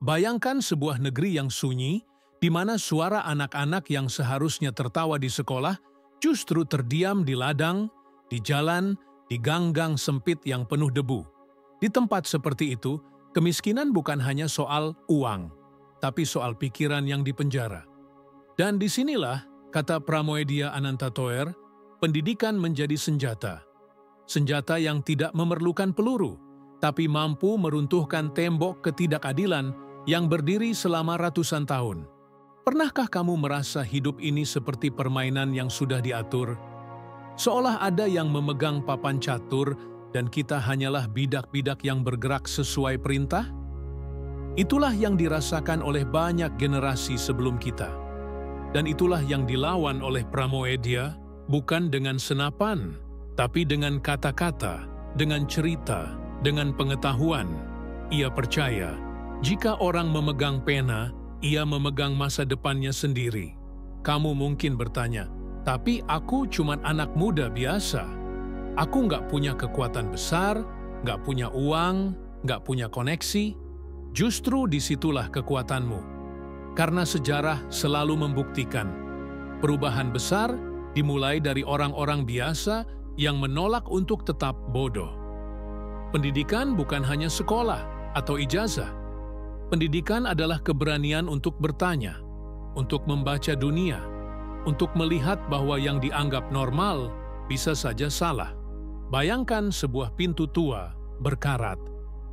Bayangkan sebuah negeri yang sunyi, di mana suara anak-anak yang seharusnya tertawa di sekolah justru terdiam di ladang, di jalan, di gang-gang sempit yang penuh debu. Di tempat seperti itu, kemiskinan bukan hanya soal uang, tapi soal pikiran yang dipenjara. Dan disinilah, kata Pramoedia Anantatoer, pendidikan menjadi senjata. Senjata yang tidak memerlukan peluru, tapi mampu meruntuhkan tembok ketidakadilan yang berdiri selama ratusan tahun. Pernahkah kamu merasa hidup ini seperti permainan yang sudah diatur? Seolah ada yang memegang papan catur dan kita hanyalah bidak-bidak yang bergerak sesuai perintah? Itulah yang dirasakan oleh banyak generasi sebelum kita. Dan itulah yang dilawan oleh Pramoedia, bukan dengan senapan, tapi dengan kata-kata, dengan cerita, dengan pengetahuan. Ia percaya, jika orang memegang pena, ia memegang masa depannya sendiri. Kamu mungkin bertanya, tapi aku cuman anak muda biasa. Aku nggak punya kekuatan besar, nggak punya uang, nggak punya koneksi. Justru disitulah kekuatanmu. Karena sejarah selalu membuktikan, perubahan besar dimulai dari orang-orang biasa yang menolak untuk tetap bodoh. Pendidikan bukan hanya sekolah atau ijazah. Pendidikan adalah keberanian untuk bertanya, untuk membaca dunia, untuk melihat bahwa yang dianggap normal bisa saja salah. Bayangkan sebuah pintu tua, berkarat,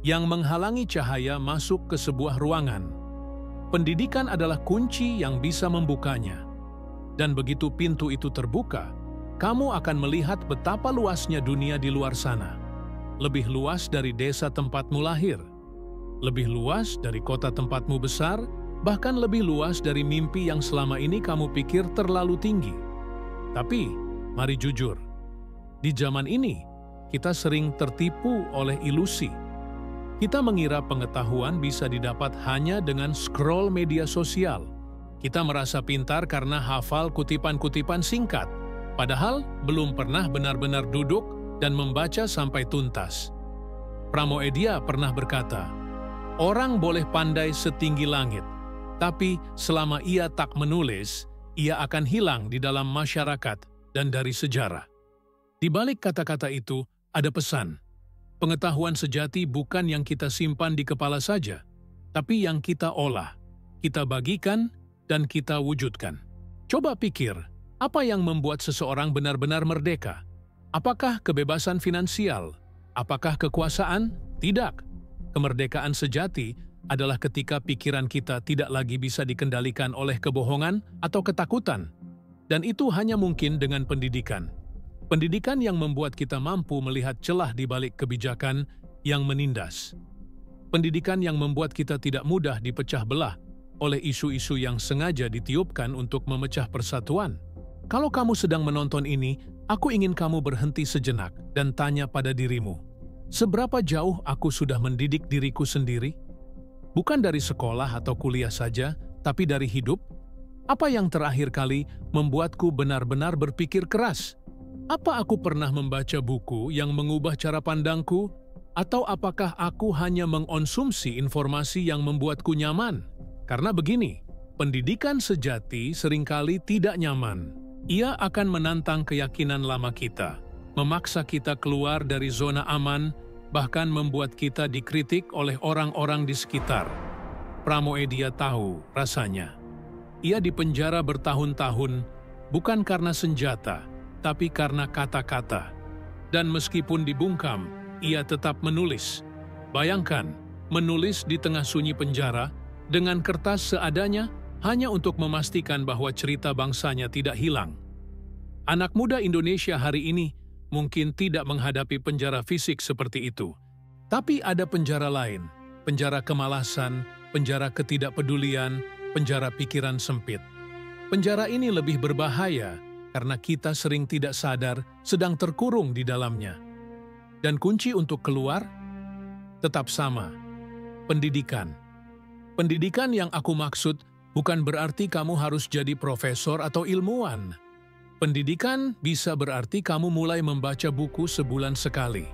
yang menghalangi cahaya masuk ke sebuah ruangan. Pendidikan adalah kunci yang bisa membukanya. Dan begitu pintu itu terbuka, kamu akan melihat betapa luasnya dunia di luar sana. Lebih luas dari desa tempatmu lahir. Lebih luas dari kota tempatmu besar, bahkan lebih luas dari mimpi yang selama ini kamu pikir terlalu tinggi. Tapi, mari jujur, di zaman ini, kita sering tertipu oleh ilusi. Kita mengira pengetahuan bisa didapat hanya dengan scroll media sosial. Kita merasa pintar karena hafal kutipan-kutipan singkat, padahal belum pernah benar-benar duduk dan membaca sampai tuntas. Pramoedia pernah berkata, orang boleh pandai setinggi langit, tapi selama ia tak menulis, ia akan hilang di dalam masyarakat dan dari sejarah. Di balik kata-kata itu ada pesan. Pengetahuan sejati bukan yang kita simpan di kepala saja, tapi yang kita olah, kita bagikan, dan kita wujudkan. Coba pikir, apa yang membuat seseorang benar-benar merdeka? Apakah kebebasan finansial? Apakah kekuasaan? Tidak. Kemerdekaan sejati adalah ketika pikiran kita tidak lagi bisa dikendalikan oleh kebohongan atau ketakutan. Dan itu hanya mungkin dengan pendidikan. Pendidikan yang membuat kita mampu melihat celah di balik kebijakan yang menindas. Pendidikan yang membuat kita tidak mudah dipecah belah oleh isu-isu yang sengaja ditiupkan untuk memecah persatuan. Kalau kamu sedang menonton ini, aku ingin kamu berhenti sejenak dan tanya pada dirimu, seberapa jauh aku sudah mendidik diriku sendiri? Bukan dari sekolah atau kuliah saja, tapi dari hidup. Apa yang terakhir kali membuatku benar-benar berpikir keras? Apa aku pernah membaca buku yang mengubah cara pandangku? Atau apakah aku hanya mengonsumsi informasi yang membuatku nyaman? Karena begini, pendidikan sejati seringkali tidak nyaman. Ia akan menantang keyakinan lama kita, memaksa kita keluar dari zona aman, bahkan membuat kita dikritik oleh orang-orang di sekitar. Pramoedia tahu rasanya. Ia dipenjara bertahun-tahun, bukan karena senjata, tapi karena kata-kata. Dan meskipun dibungkam, ia tetap menulis. Bayangkan, menulis di tengah sunyi penjara, dengan kertas seadanya, hanya untuk memastikan bahwa cerita bangsanya tidak hilang. Anak muda Indonesia hari ini mungkin tidak menghadapi penjara fisik seperti itu. Tapi ada penjara lain, penjara kemalasan, penjara ketidakpedulian, penjara pikiran sempit. Penjara ini lebih berbahaya, karena kita sering tidak sadar sedang terkurung di dalamnya. Dan kunci untuk keluar tetap sama, pendidikan. Pendidikan yang aku maksud bukan berarti kamu harus jadi profesor atau ilmuwan. Pendidikan bisa berarti kamu mulai membaca buku sebulan sekali.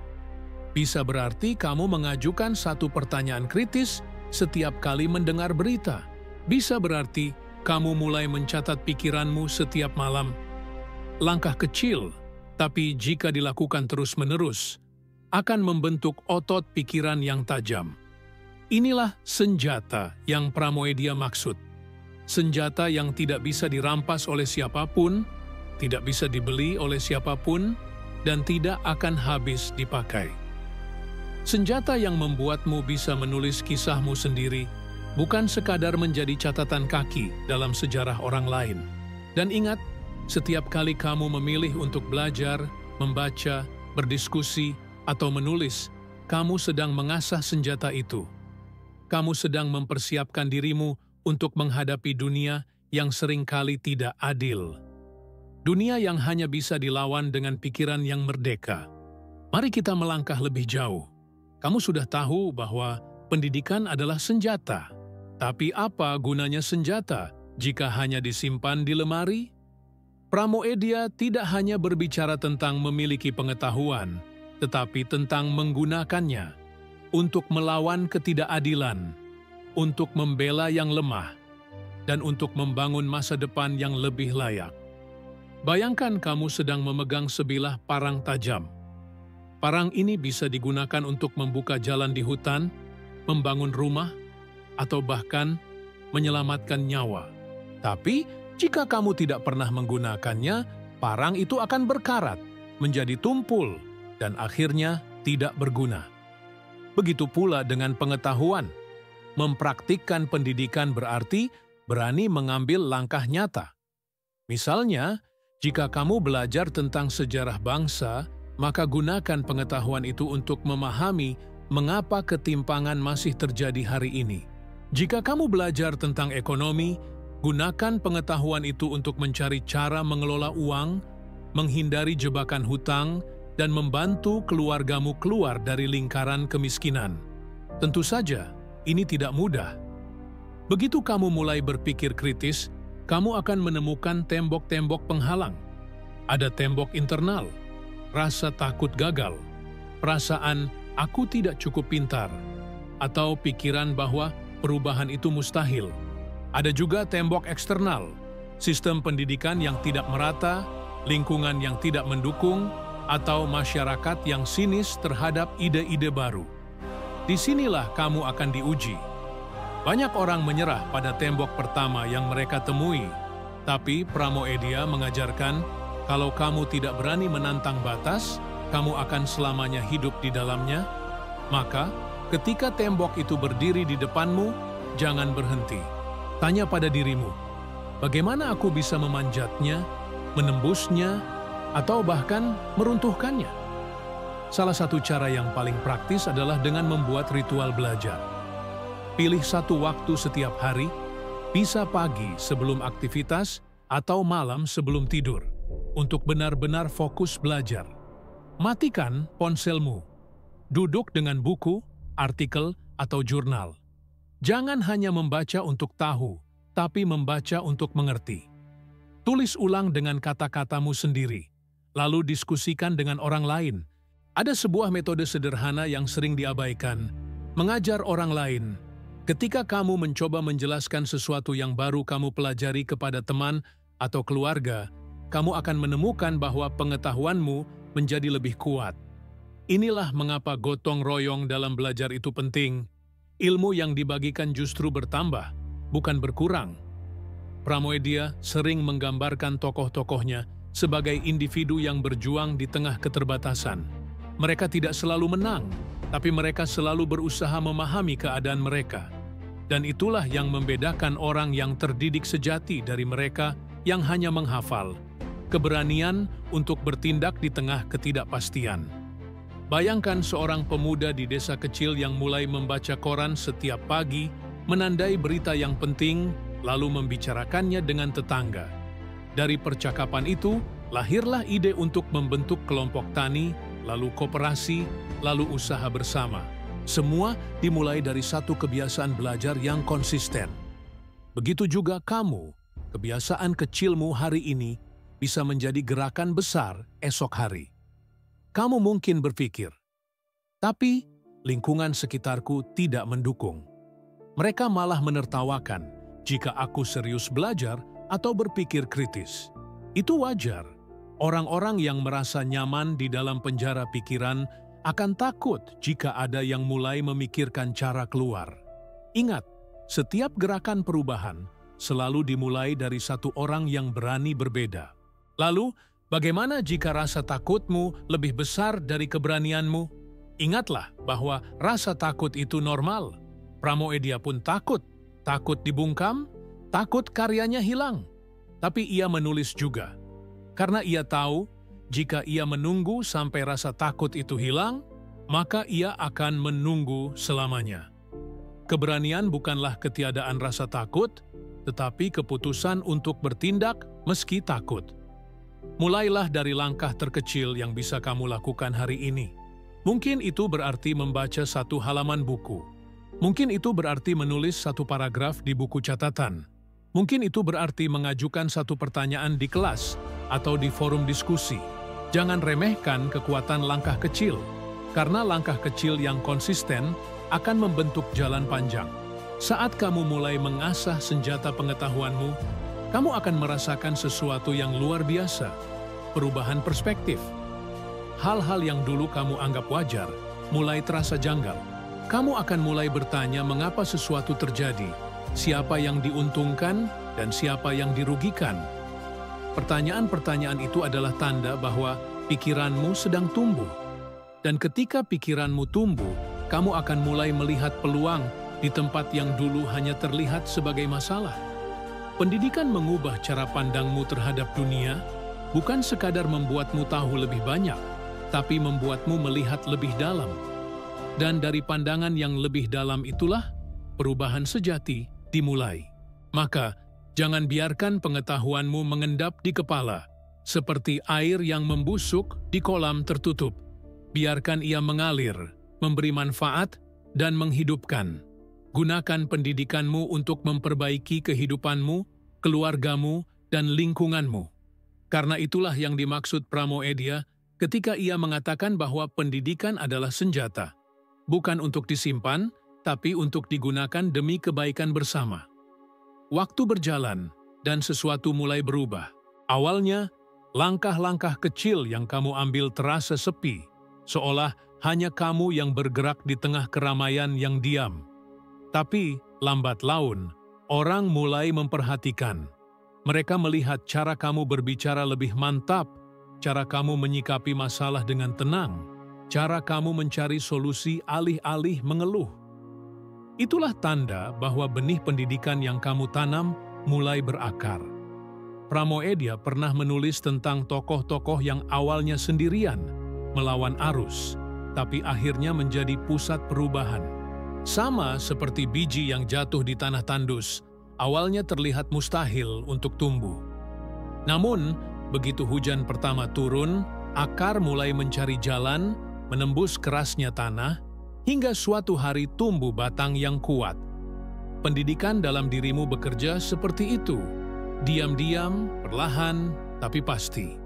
Bisa berarti kamu mengajukan satu pertanyaan kritis setiap kali mendengar berita. Bisa berarti kamu mulai mencatat pikiranmu setiap malam. Langkah kecil, tapi jika dilakukan terus-menerus, akan membentuk otot pikiran yang tajam. Inilah senjata yang Pramoedia maksud. Senjata yang tidak bisa dirampas oleh siapapun, tidak bisa dibeli oleh siapapun, dan tidak akan habis dipakai. Senjata yang membuatmu bisa menulis kisahmu sendiri, bukan sekadar menjadi catatan kaki dalam sejarah orang lain. Dan ingat, setiap kali kamu memilih untuk belajar, membaca, berdiskusi, atau menulis, kamu sedang mengasah senjata itu. Kamu sedang mempersiapkan dirimu untuk menghadapi dunia yang seringkali tidak adil. Dunia yang hanya bisa dilawan dengan pikiran yang merdeka. Mari kita melangkah lebih jauh. Kamu sudah tahu bahwa pendidikan adalah senjata. Tapi apa gunanya senjata jika hanya disimpan di lemari? Pramoedia tidak hanya berbicara tentang memiliki pengetahuan, tetapi tentang menggunakannya untuk melawan ketidakadilan, untuk membela yang lemah, dan untuk membangun masa depan yang lebih layak. Bayangkan kamu sedang memegang sebilah parang tajam. Parang ini bisa digunakan untuk membuka jalan di hutan, membangun rumah, atau bahkan menyelamatkan nyawa. Tapi, jika kamu tidak pernah menggunakannya, parang itu akan berkarat, menjadi tumpul, dan akhirnya tidak berguna. Begitu pula dengan pengetahuan. Mempraktikkan pendidikan berarti berani mengambil langkah nyata. Misalnya, jika kamu belajar tentang sejarah bangsa, maka gunakan pengetahuan itu untuk memahami mengapa ketimpangan masih terjadi hari ini. Jika kamu belajar tentang ekonomi, gunakan pengetahuan itu untuk mencari cara mengelola uang, menghindari jebakan hutang, dan membantu keluargamu keluar dari lingkaran kemiskinan. Tentu saja, ini tidak mudah. Begitu kamu mulai berpikir kritis, kamu akan menemukan tembok-tembok penghalang. Ada tembok internal, rasa takut gagal, perasaan aku tidak cukup pintar, atau pikiran bahwa perubahan itu mustahil. Ada juga tembok eksternal, sistem pendidikan yang tidak merata, lingkungan yang tidak mendukung, atau masyarakat yang sinis terhadap ide-ide baru. Disinilah kamu akan diuji. Banyak orang menyerah pada tembok pertama yang mereka temui, tapi Pramoedia mengajarkan kalau kamu tidak berani menantang batas, kamu akan selamanya hidup di dalamnya. Maka, ketika tembok itu berdiri di depanmu, jangan berhenti. Tanya pada dirimu, bagaimana aku bisa memanjatnya, menembusnya, atau bahkan meruntuhkannya? Salah satu cara yang paling praktis adalah dengan membuat ritual belajar. Pilih satu waktu setiap hari, bisa pagi sebelum aktivitas atau malam sebelum tidur, untuk benar-benar fokus belajar. Matikan ponselmu. Duduk dengan buku, artikel, atau jurnal. Jangan hanya membaca untuk tahu, tapi membaca untuk mengerti. Tulis ulang dengan kata-katamu sendiri, lalu diskusikan dengan orang lain. Ada sebuah metode sederhana yang sering diabaikan, mengajar orang lain. Ketika kamu mencoba menjelaskan sesuatu yang baru kamu pelajari kepada teman atau keluarga, kamu akan menemukan bahwa pengetahuanmu menjadi lebih kuat. Inilah mengapa gotong royong dalam belajar itu penting. Ilmu yang dibagikan justru bertambah, bukan berkurang. Pramoedia sering menggambarkan tokoh-tokohnya sebagai individu yang berjuang di tengah keterbatasan. Mereka tidak selalu menang, tapi mereka selalu berusaha memahami keadaan mereka. Dan itulah yang membedakan orang yang terdidik sejati dari mereka yang hanya menghafal. Keberanian untuk bertindak di tengah ketidakpastian. Bayangkan seorang pemuda di desa kecil yang mulai membaca koran setiap pagi, menandai berita yang penting, lalu membicarakannya dengan tetangga. Dari percakapan itu, lahirlah ide untuk membentuk kelompok tani, lalu koperasi, lalu usaha bersama. Semua dimulai dari satu kebiasaan belajar yang konsisten. Begitu juga kamu, kebiasaan kecilmu hari ini bisa menjadi gerakan besar esok hari. Kamu mungkin berpikir, tapi lingkungan sekitarku tidak mendukung. Mereka malah menertawakan jika aku serius belajar atau berpikir kritis. Itu wajar. Orang-orang yang merasa nyaman di dalam penjara pikiran akan takut jika ada yang mulai memikirkan cara keluar. Ingat, setiap gerakan perubahan selalu dimulai dari satu orang yang berani berbeda. Lalu, bagaimana jika rasa takutmu lebih besar dari keberanianmu? Ingatlah bahwa rasa takut itu normal. Pramoedia pun takut dibungkam, takut karyanya hilang. Tapi ia menulis juga, karena ia tahu jika ia menunggu sampai rasa takut itu hilang, maka ia akan menunggu selamanya. Keberanian bukanlah ketiadaan rasa takut, tetapi keputusan untuk bertindak meski takut. Mulailah dari langkah terkecil yang bisa kamu lakukan hari ini. Mungkin itu berarti membaca satu halaman buku. Mungkin itu berarti menulis satu paragraf di buku catatan. Mungkin itu berarti mengajukan satu pertanyaan di kelas atau di forum diskusi. Jangan remehkan kekuatan langkah kecil, karena langkah kecil yang konsisten akan membentuk jalan panjang. Saat kamu mulai mengasah senjata pengetahuanmu, kamu akan merasakan sesuatu yang luar biasa, perubahan perspektif. Hal-hal yang dulu kamu anggap wajar mulai terasa janggal. Kamu akan mulai bertanya mengapa sesuatu terjadi, siapa yang diuntungkan, dan siapa yang dirugikan. Pertanyaan-pertanyaan itu adalah tanda bahwa pikiranmu sedang tumbuh. Dan ketika pikiranmu tumbuh, kamu akan mulai melihat peluang di tempat yang dulu hanya terlihat sebagai masalah. Pendidikan mengubah cara pandangmu terhadap dunia, bukan sekadar membuatmu tahu lebih banyak, tapi membuatmu melihat lebih dalam. Dan dari pandangan yang lebih dalam itulah perubahan sejati dimulai. Maka, jangan biarkan pengetahuanmu mengendap di kepala, seperti air yang membusuk di kolam tertutup. Biarkan ia mengalir, memberi manfaat, dan menghidupkan. Gunakan pendidikanmu untuk memperbaiki kehidupanmu, keluargamu, dan lingkunganmu. Karena itulah yang dimaksud Pramoedia ketika ia mengatakan bahwa pendidikan adalah senjata. Bukan untuk disimpan, tapi untuk digunakan demi kebaikan bersama. Waktu berjalan, dan sesuatu mulai berubah. Awalnya, langkah-langkah kecil yang kamu ambil terasa sepi, seolah hanya kamu yang bergerak di tengah keramaian yang diam. Tapi, lambat laun, orang mulai memperhatikan. Mereka melihat cara kamu berbicara lebih mantap, cara kamu menyikapi masalah dengan tenang, cara kamu mencari solusi alih-alih mengeluh. Itulah tanda bahwa benih pendidikan yang kamu tanam mulai berakar. Pramoedia pernah menulis tentang tokoh-tokoh yang awalnya sendirian, melawan arus, tapi akhirnya menjadi pusat perubahan. Sama seperti biji yang jatuh di tanah tandus, awalnya terlihat mustahil untuk tumbuh. Namun, begitu hujan pertama turun, akar mulai mencari jalan, menembus kerasnya tanah, hingga suatu hari tumbuh batang yang kuat. Pendidikan dalam dirimu bekerja seperti itu, diam-diam, perlahan, tapi pasti.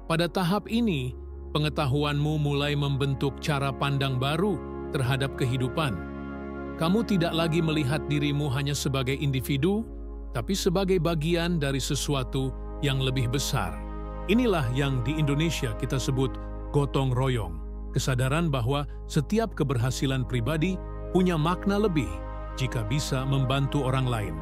Pada tahap ini, pengetahuanmu mulai membentuk cara pandang baru terhadap kehidupan. Kamu tidak lagi melihat dirimu hanya sebagai individu, tapi sebagai bagian dari sesuatu yang lebih besar. Inilah yang di Indonesia kita sebut gotong royong. Kesadaran bahwa setiap keberhasilan pribadi punya makna lebih jika bisa membantu orang lain.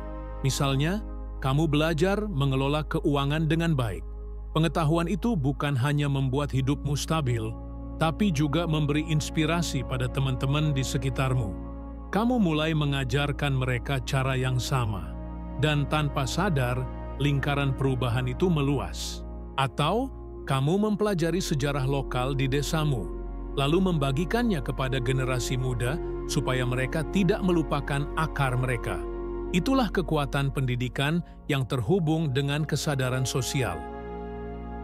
Misalnya, kamu belajar mengelola keuangan dengan baik. Pengetahuan itu bukan hanya membuat hidupmu stabil, tapi juga memberi inspirasi pada teman-teman di sekitarmu. Kamu mulai mengajarkan mereka cara yang sama, dan tanpa sadar, lingkaran perubahan itu meluas. Atau, kamu mempelajari sejarah lokal di desamu, lalu membagikannya kepada generasi muda supaya mereka tidak melupakan akar mereka. Itulah kekuatan pendidikan yang terhubung dengan kesadaran sosial.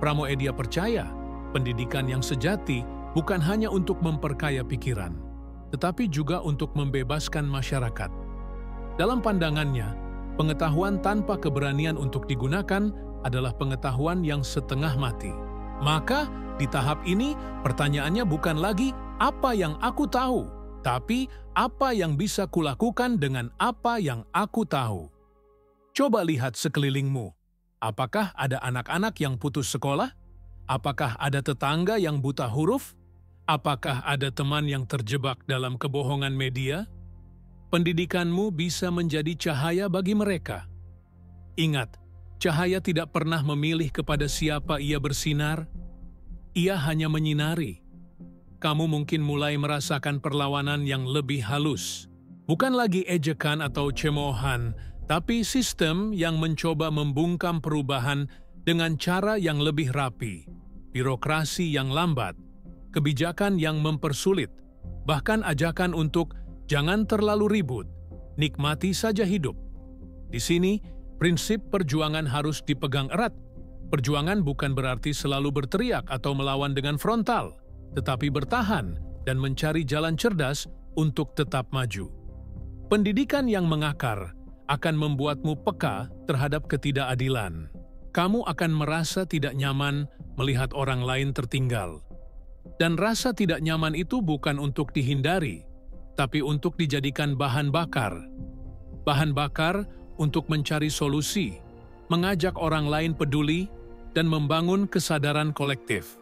Pramoedia percaya, pendidikan yang sejati bukan hanya untuk memperkaya pikiran, tetapi juga untuk membebaskan masyarakat. Dalam pandangannya, pengetahuan tanpa keberanian untuk digunakan adalah pengetahuan yang setengah mati. Maka, di tahap ini, pertanyaannya bukan lagi apa yang aku tahu, tapi apa yang bisa kulakukan dengan apa yang aku tahu. Coba lihat sekelilingmu. Apakah ada anak-anak yang putus sekolah? Apakah ada tetangga yang buta huruf? Apakah ada teman yang terjebak dalam kebohongan media? Pendidikanmu bisa menjadi cahaya bagi mereka. Ingat, cahaya tidak pernah memilih kepada siapa ia bersinar. Ia hanya menyinari. Kamu mungkin mulai merasakan perlawanan yang lebih halus. Bukan lagi ejekan atau cemoohan, tapi sistem yang mencoba membungkam perubahan dengan cara yang lebih rapi. Birokrasi yang lambat, kebijakan yang mempersulit, bahkan ajakan untuk jangan terlalu ribut, nikmati saja hidup. Di sini, prinsip perjuangan harus dipegang erat. Perjuangan bukan berarti selalu berteriak atau melawan dengan frontal, tetapi bertahan dan mencari jalan cerdas untuk tetap maju. Pendidikan yang mengakar akan membuatmu peka terhadap ketidakadilan. Kamu akan merasa tidak nyaman melihat orang lain tertinggal. Dan rasa tidak nyaman itu bukan untuk dihindari, tapi untuk dijadikan bahan bakar. Bahan bakar untuk mencari solusi, mengajak orang lain peduli, dan membangun kesadaran kolektif.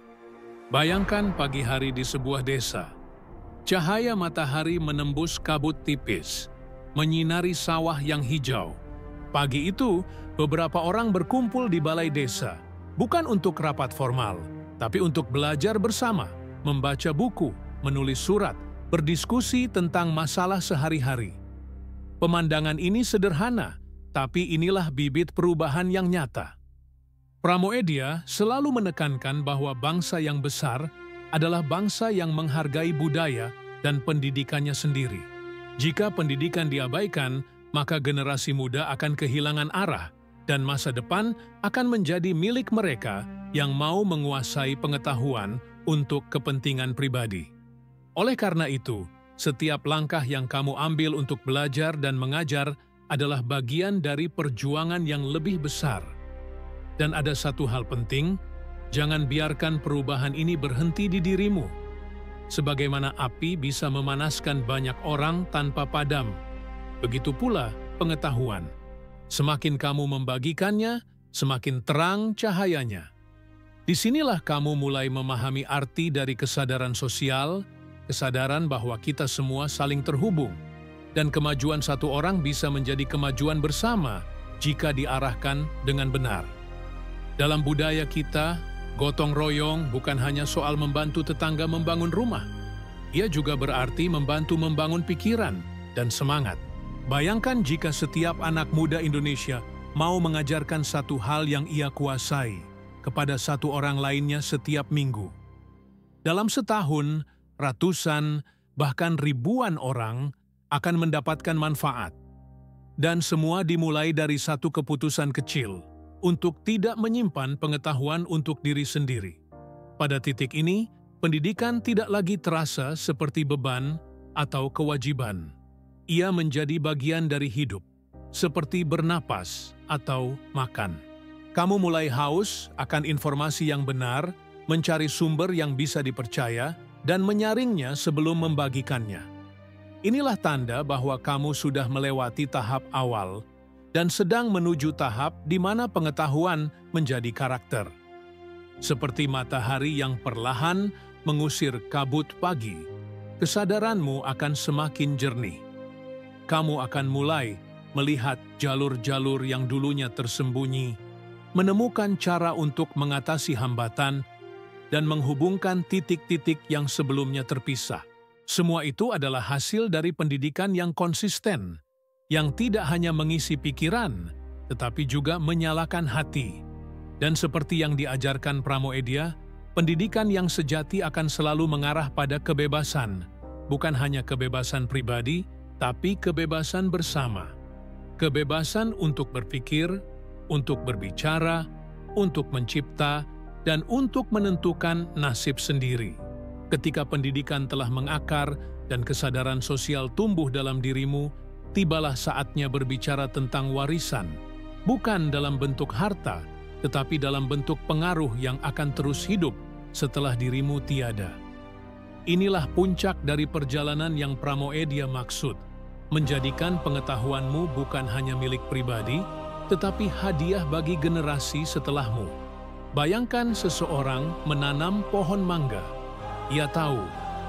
Bayangkan pagi hari di sebuah desa. Cahaya matahari menembus kabut tipis, menyinari sawah yang hijau. Pagi itu, beberapa orang berkumpul di balai desa, bukan untuk rapat formal, tapi untuk belajar bersama, membaca buku, menulis surat, berdiskusi tentang masalah sehari-hari. Pemandangan ini sederhana, tapi inilah bibit perubahan yang nyata. Pramoedia selalu menekankan bahwa bangsa yang besar adalah bangsa yang menghargai budaya dan pendidikannya sendiri. Jika pendidikan diabaikan, maka generasi muda akan kehilangan arah dan masa depan akan menjadi milik mereka yang mau menguasai pengetahuan untuk kepentingan pribadi. Oleh karena itu, setiap langkah yang kamu ambil untuk belajar dan mengajar adalah bagian dari perjuangan yang lebih besar. Dan ada satu hal penting, jangan biarkan perubahan ini berhenti di dirimu. Sebagaimana api bisa memanaskan banyak orang tanpa padam, begitu pula pengetahuan. Semakin kamu membagikannya, semakin terang cahayanya. Disinilah kamu mulai memahami arti dari kesadaran sosial, kesadaran bahwa kita semua saling terhubung, dan kemajuan satu orang bisa menjadi kemajuan bersama jika diarahkan dengan benar. Dalam budaya kita, gotong royong bukan hanya soal membantu tetangga membangun rumah. Ia juga berarti membantu membangun pikiran dan semangat. Bayangkan jika setiap anak muda Indonesia mau mengajarkan satu hal yang ia kuasai kepada satu orang lainnya setiap minggu. Dalam setahun, ratusan, bahkan ribuan orang akan mendapatkan manfaat. Dan semua dimulai dari satu keputusan kecil untuk tidak menyimpan pengetahuan untuk diri sendiri. Pada titik ini, pendidikan tidak lagi terasa seperti beban atau kewajiban. Ia menjadi bagian dari hidup, seperti bernapas atau makan. Kamu mulai haus akan informasi yang benar, mencari sumber yang bisa dipercaya, dan menyaringnya sebelum membagikannya. Inilah tanda bahwa kamu sudah melewati tahap awal dan sedang menuju tahap di mana pengetahuan menjadi karakter. Seperti matahari yang perlahan mengusir kabut pagi, kesadaranmu akan semakin jernih. Kamu akan mulai melihat jalur-jalur yang dulunya tersembunyi, menemukan cara untuk mengatasi hambatan, dan menghubungkan titik-titik yang sebelumnya terpisah. Semua itu adalah hasil dari pendidikan yang konsisten, yang tidak hanya mengisi pikiran, tetapi juga menyalakan hati. Dan seperti yang diajarkan Pramoedia, pendidikan yang sejati akan selalu mengarah pada kebebasan, bukan hanya kebebasan pribadi, tapi kebebasan bersama. Kebebasan untuk berpikir, untuk berbicara, untuk mencipta, dan untuk menentukan nasib sendiri. Ketika pendidikan telah mengakar dan kesadaran sosial tumbuh dalam dirimu, tibalah saatnya berbicara tentang warisan, bukan dalam bentuk harta, tetapi dalam bentuk pengaruh yang akan terus hidup setelah dirimu tiada. Inilah puncak dari perjalanan yang Pramoedia maksud, menjadikan pengetahuanmu bukan hanya milik pribadi, tetapi hadiah bagi generasi setelahmu. Bayangkan seseorang menanam pohon mangga. Ia tahu,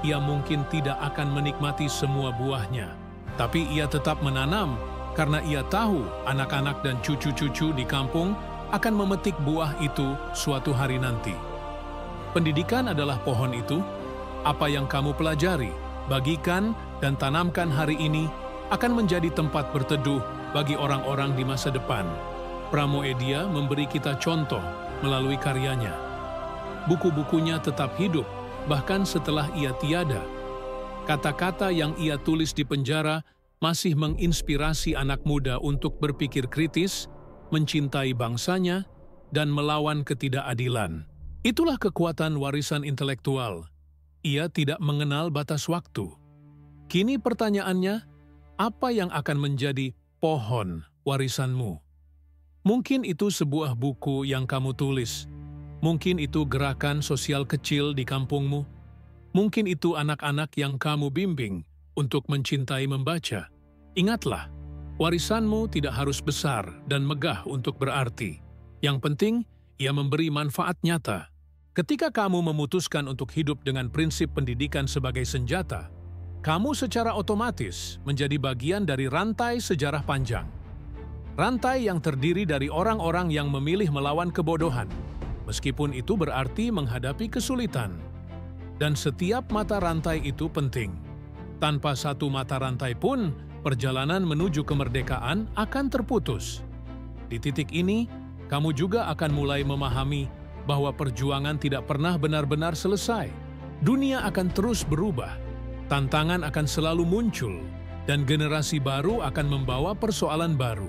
ia mungkin tidak akan menikmati semua buahnya, tapi ia tetap menanam karena ia tahu anak-anak dan cucu-cucu di kampung akan memetik buah itu suatu hari nanti. Pendidikan adalah pohon itu. Apa yang kamu pelajari, bagikan, dan tanamkan hari ini akan menjadi tempat berteduh bagi orang-orang di masa depan. Pramoedia memberi kita contoh melalui karyanya. Buku-bukunya tetap hidup, bahkan setelah ia tiada. Kata-kata yang ia tulis di penjara masih menginspirasi anak muda untuk berpikir kritis, mencintai bangsanya, dan melawan ketidakadilan. Itulah kekuatan warisan intelektual. Ia tidak mengenal batas waktu. Kini pertanyaannya, apa yang akan menjadi pohon warisanmu? Mungkin itu sebuah buku yang kamu tulis. Mungkin itu gerakan sosial kecil di kampungmu. Mungkin itu anak-anak yang kamu bimbing untuk mencintai membaca. Ingatlah, warisanmu tidak harus besar dan megah untuk berarti. Yang penting, ia memberi manfaat nyata. Ketika kamu memutuskan untuk hidup dengan prinsip pendidikan sebagai senjata, kamu secara otomatis menjadi bagian dari rantai sejarah panjang. Rantai yang terdiri dari orang-orang yang memilih melawan kebodohan, meskipun itu berarti menghadapi kesulitan. Dan setiap mata rantai itu penting. Tanpa satu mata rantai pun, perjalanan menuju kemerdekaan akan terputus. Di titik ini, kamu juga akan mulai memahami bahwa perjuangan tidak pernah benar-benar selesai. Dunia akan terus berubah, tantangan akan selalu muncul, dan generasi baru akan membawa persoalan baru.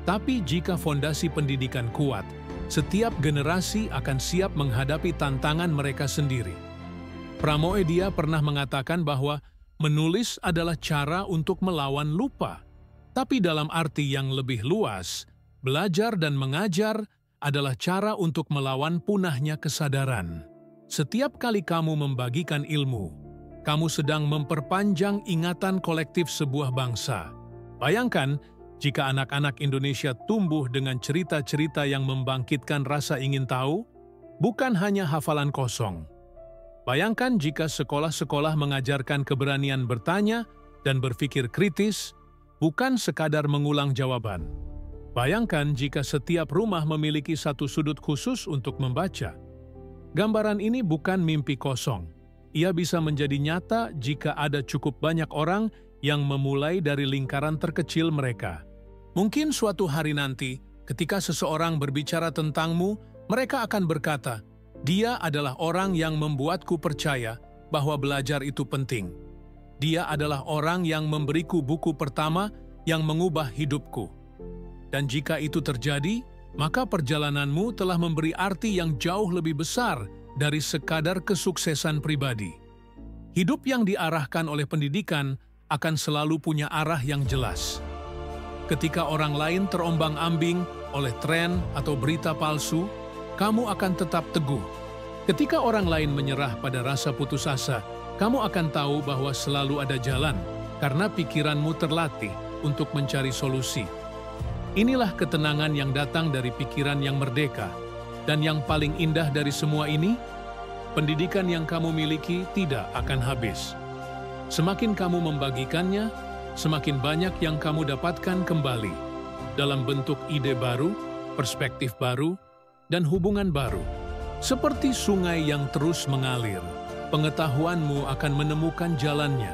Tapi jika fondasi pendidikan kuat, setiap generasi akan siap menghadapi tantangan mereka sendiri. Pramoedia pernah mengatakan bahwa menulis adalah cara untuk melawan lupa. Tapi dalam arti yang lebih luas, belajar dan mengajar adalah cara untuk melawan punahnya kesadaran. Setiap kali kamu membagikan ilmu, kamu sedang memperpanjang ingatan kolektif sebuah bangsa. Bayangkan, jika anak-anak Indonesia tumbuh dengan cerita-cerita yang membangkitkan rasa ingin tahu, bukan hanya hafalan kosong. Bayangkan jika sekolah-sekolah mengajarkan keberanian bertanya dan berpikir kritis, bukan sekadar mengulang jawaban. Bayangkan jika setiap rumah memiliki satu sudut khusus untuk membaca. Gambaran ini bukan mimpi kosong. Ia bisa menjadi nyata jika ada cukup banyak orang yang memulai dari lingkaran terkecil mereka. Mungkin suatu hari nanti, ketika seseorang berbicara tentangmu, mereka akan berkata, "Dia adalah orang yang membuatku percaya bahwa belajar itu penting. Dia adalah orang yang memberiku buku pertama yang mengubah hidupku." Dan jika itu terjadi, maka perjalananmu telah memberi arti yang jauh lebih besar dari sekadar kesuksesan pribadi. Hidup yang diarahkan oleh pendidikan akan selalu punya arah yang jelas. Ketika orang lain terombang-ambing oleh tren atau berita palsu, kamu akan tetap teguh. Ketika orang lain menyerah pada rasa putus asa, kamu akan tahu bahwa selalu ada jalan, karena pikiranmu terlatih untuk mencari solusi. Inilah ketenangan yang datang dari pikiran yang merdeka. Dan yang paling indah dari semua ini, pendidikan yang kamu miliki tidak akan habis. Semakin kamu membagikannya, semakin banyak yang kamu dapatkan kembali dalam bentuk ide baru, perspektif baru, dan hubungan baru. Seperti sungai yang terus mengalir, pengetahuanmu akan menemukan jalannya,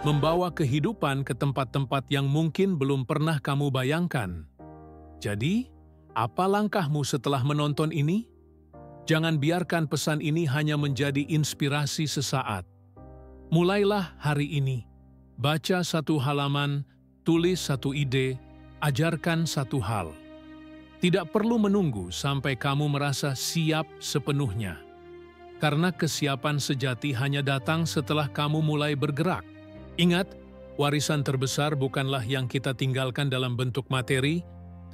membawa kehidupan ke tempat-tempat yang mungkin belum pernah kamu bayangkan. Jadi, apa langkahmu setelah menonton ini? Jangan biarkan pesan ini hanya menjadi inspirasi sesaat. Mulailah hari ini. Baca satu halaman, tulis satu ide, ajarkan satu hal. Tidak perlu menunggu sampai kamu merasa siap sepenuhnya. Karena kesiapan sejati hanya datang setelah kamu mulai bergerak. Ingat, warisan terbesar bukanlah yang kita tinggalkan dalam bentuk materi,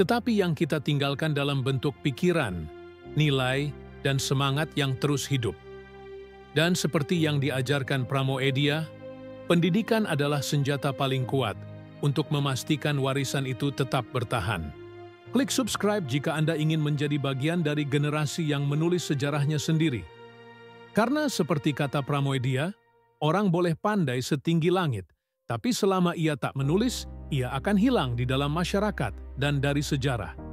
tetapi yang kita tinggalkan dalam bentuk pikiran, nilai, dan semangat yang terus hidup. Dan seperti yang diajarkan Pramoedia, pendidikan adalah senjata paling kuat untuk memastikan warisan itu tetap bertahan. Klik subscribe jika Anda ingin menjadi bagian dari generasi yang menulis sejarahnya sendiri. Karena seperti kata Pramoedia, orang boleh pandai setinggi langit, tapi selama ia tak menulis, ia akan hilang di dalam masyarakat dan dari sejarah.